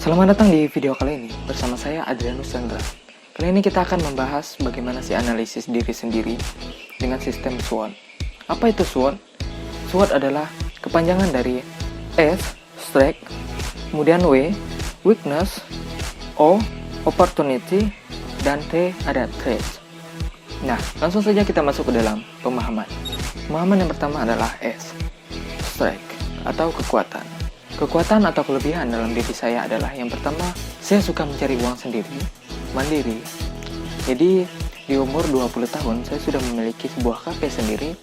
Selamat datang di video kali ini bersama saya Adrianus Chandra. Kali ini kita akan membahas bagaimana sih analisis diri sendiri dengan sistem SWOT. Apa itu SWOT? SWOT adalah kepanjangan dari S, strength, kemudian W, weakness, O, opportunity, dan T ada threats. Nah, langsung saja kita masuk ke dalam pemahaman. Pemahaman yang pertama adalah S, strength atau kekuatan. Kekuatan atau kelebihan dalam diri saya adalah yang pertama, saya suka mencari uang sendiri, mandiri. Jadi di umur 20 tahun saya sudah memiliki sebuah kafe sendiri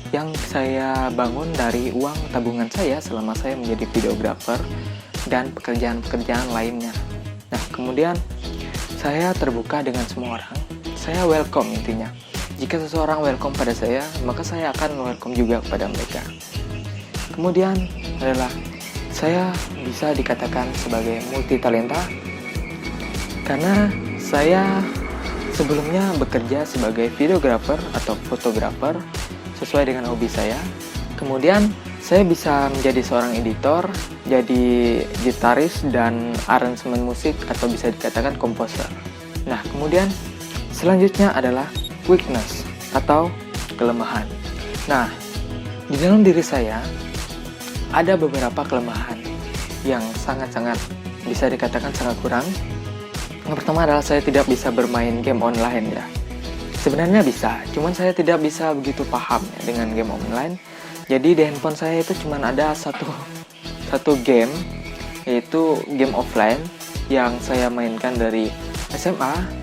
yang saya bangun dari uang tabungan saya selama saya menjadi videographer dan pekerjaan-pekerjaan lainnya. Nah, kemudian saya terbuka dengan semua orang. Saya welcome intinya. Jika seseorang welcome pada saya, maka saya akan welcome juga kepada mereka. Kemudian adalah saya bisa dikatakan sebagai multi talenta karena saya sebelumnya bekerja sebagai videographer atau fotografer sesuai dengan hobi saya. Kemudian saya bisa menjadi seorang editor, jadi gitaris dan aransemen musik atau bisa dikatakan komposer. Nah, kemudian selanjutnya adalah weakness atau kelemahan. Nah, di dalam diri saya ada beberapa kelemahan yang sangat-sangat bisa dikatakan sangat kurang. Yang pertama adalah saya tidak bisa bermain game online ya. Sebenarnya bisa, cuman saya tidak bisa begitu paham ya dengan game online. Jadi di handphone saya itu cuman ada satu game, yaitu game offline yang saya mainkan dari SMA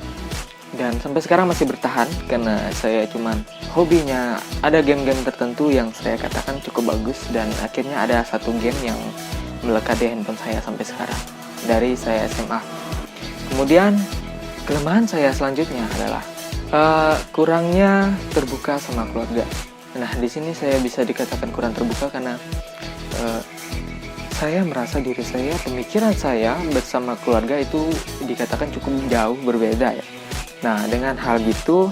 dan sampai sekarang masih bertahan karena saya cuman hobinya ada game-game tertentu yang saya katakan cukup bagus dan akhirnya ada satu game yang melekat di handphone saya sampai sekarang dari saya SMA. Kemudian kelemahan saya selanjutnya adalah kurangnya terbuka sama keluarga. Nah, di sini saya bisa dikatakan kurang terbuka karena saya merasa diri saya, pemikiran saya bersama keluarga itu dikatakan cukup jauh berbeda ya. Nah, dengan hal gitu,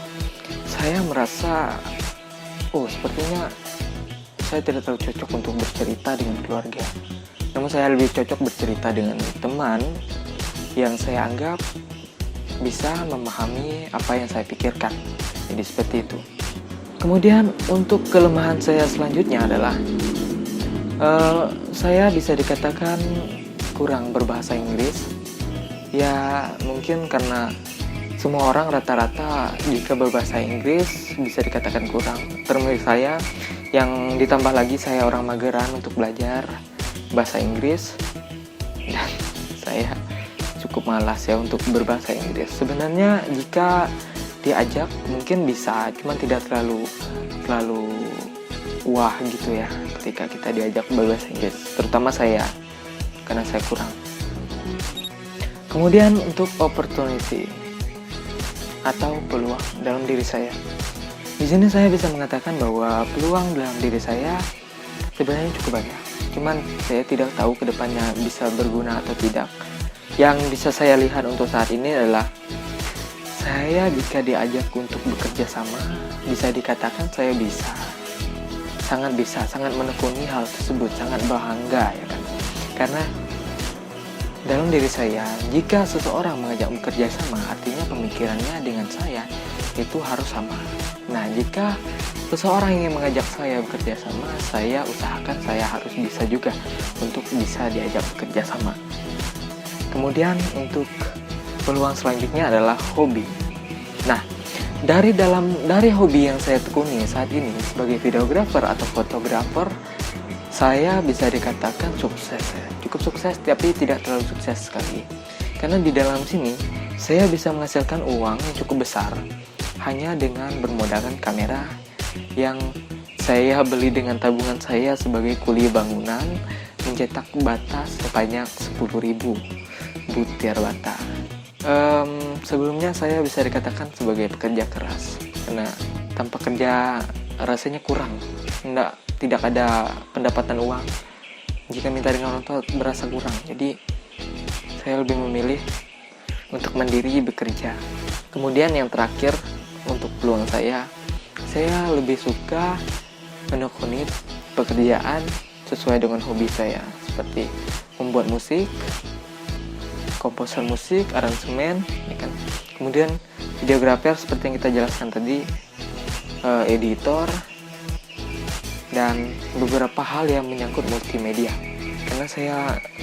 saya merasa, sepertinya saya tidak terlalu cocok untuk bercerita dengan keluarga. Namun saya lebih cocok bercerita dengan teman yang saya anggap bisa memahami apa yang saya pikirkan. Jadi seperti itu. Kemudian untuk kelemahan saya selanjutnya adalah, saya bisa dikatakan kurang berbahasa Inggris. Ya, mungkin karena semua orang rata-rata jika berbahasa Inggris bisa dikatakan kurang. Termasuk saya yang ditambah lagi saya orang mageran untuk belajar bahasa Inggris dan saya cukup malas ya untuk berbahasa Inggris. Sebenarnya jika diajak mungkin bisa, cuman tidak terlalu wah gitu ya ketika kita diajak berbahasa Inggris. Terutama saya karena saya kurang. Kemudian untuk opportunity atau peluang dalam diri saya. Di sini saya bisa mengatakan bahwa peluang dalam diri saya sebenarnya cukup banyak. Cuman saya tidak tahu kedepannya bisa berguna atau tidak. Yang bisa saya lihat untuk saat ini adalah saya jika diajak untuk bekerja sama, bisa dikatakan saya bisa. Sangat menekuni hal tersebut, sangat bangga ya kan. Karena dalam diri saya, jika seseorang mengajak bekerja sama, artinya pemikirannya dengan saya itu harus sama. Nah, jika seseorang ingin mengajak saya bekerja sama, saya usahakan saya harus bisa juga untuk bisa diajak bekerja sama. Kemudian untuk peluang selanjutnya adalah hobi. Nah, dari hobi yang saya tekuni saat ini sebagai videographer atau fotografer, saya bisa dikatakan sukses ya. Cukup sukses tapi tidak terlalu sukses sekali. Karena di dalam sini saya bisa menghasilkan uang yang cukup besar hanya dengan bermodalkan kamera yang saya beli dengan tabungan saya sebagai kuli bangunan, mencetak bata sebanyak 10.000 butir bata. Sebelumnya saya bisa dikatakan sebagai pekerja keras karena tanpa kerja rasanya kurang, tidak ada pendapatan uang. Jika minta dengan orang tua berasa kurang, jadi saya lebih memilih untuk mandiri bekerja. Kemudian yang terakhir untuk peluang saya lebih suka menekuni pekerjaan sesuai dengan hobi saya, seperti membuat musik, komposer musik, aransemen, ya kan. Kemudian videografer seperti yang kita jelaskan tadi, editor, dan beberapa hal yang menyangkut multimedia. Karena saya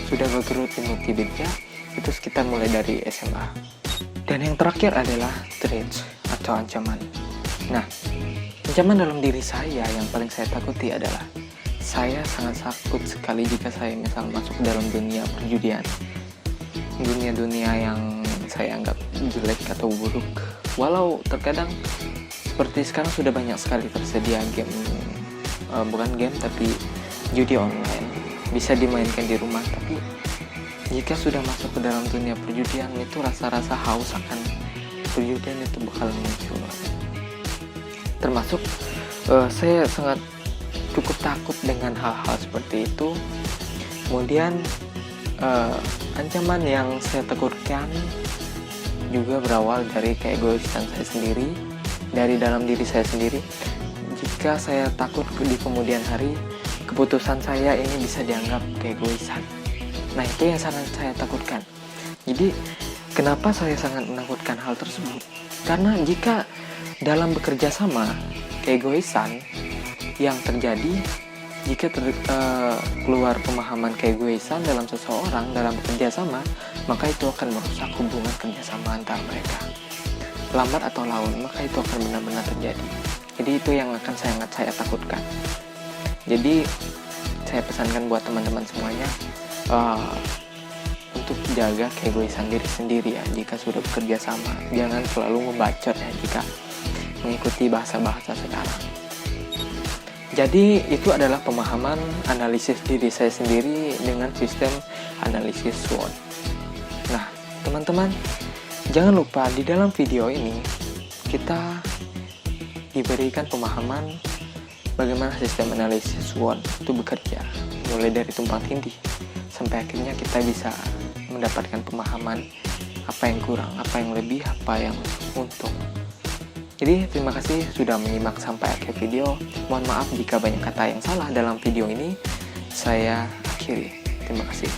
sudah bergelut di multimedia itu sekitar mulai dari SMA. Dan yang terakhir adalah threats atau ancaman. Nah, ancaman dalam diri saya yang paling saya takuti adalah saya sangat takut sekali jika saya misal masuk dalam dunia perjudian. Dunia-dunia yang saya anggap jelek atau buruk. Walau terkadang seperti sekarang sudah banyak sekali tersedia game, bukan game tapi judi online, bisa dimainkan di rumah. Tapi jika sudah masuk ke dalam dunia perjudian itu rasa-rasa haus akan perjudian itu bakal muncul. Termasuk saya sangat cukup takut dengan hal-hal seperti itu. Kemudian ancaman yang saya takutkan juga berawal dari keegoisan saya sendiri, dari dalam diri saya sendiri. Jika saya takut di kemudian hari keputusan saya ini bisa dianggap keegoisan. Nah, itu yang sangat saya takutkan. Jadi kenapa saya sangat menakutkan hal tersebut? Karena jika dalam bekerja sama, keegoisan yang terjadi jika keluar pemahaman keegoisan dalam seseorang dalam bekerja sama, maka itu akan merusak hubungan kerjasama antara mereka. Lambat atau laun, maka itu akan benar-benar terjadi. Jadi itu yang akan sangat saya takutkan. Jadi saya pesankan buat teman-teman semuanya untuk jaga keegoisan diri sendiri ya jika sudah bekerja sama. Jangan selalu ngebacot ya jika mengikuti bahasa-bahasa sekarang. Jadi itu adalah pemahaman analisis diri saya sendiri dengan sistem analisis SWOT. Nah, teman-teman, jangan lupa di dalam video ini kita diberikan pemahaman bagaimana sistem analisis SWOT itu bekerja, mulai dari tumpang tindih sampai akhirnya kita bisa mendapatkan pemahaman apa yang kurang, apa yang lebih, apa yang untung. Jadi terima kasih sudah menyimak sampai akhir video. Mohon maaf jika banyak kata yang salah dalam video ini. Saya akhiri. Terima kasih.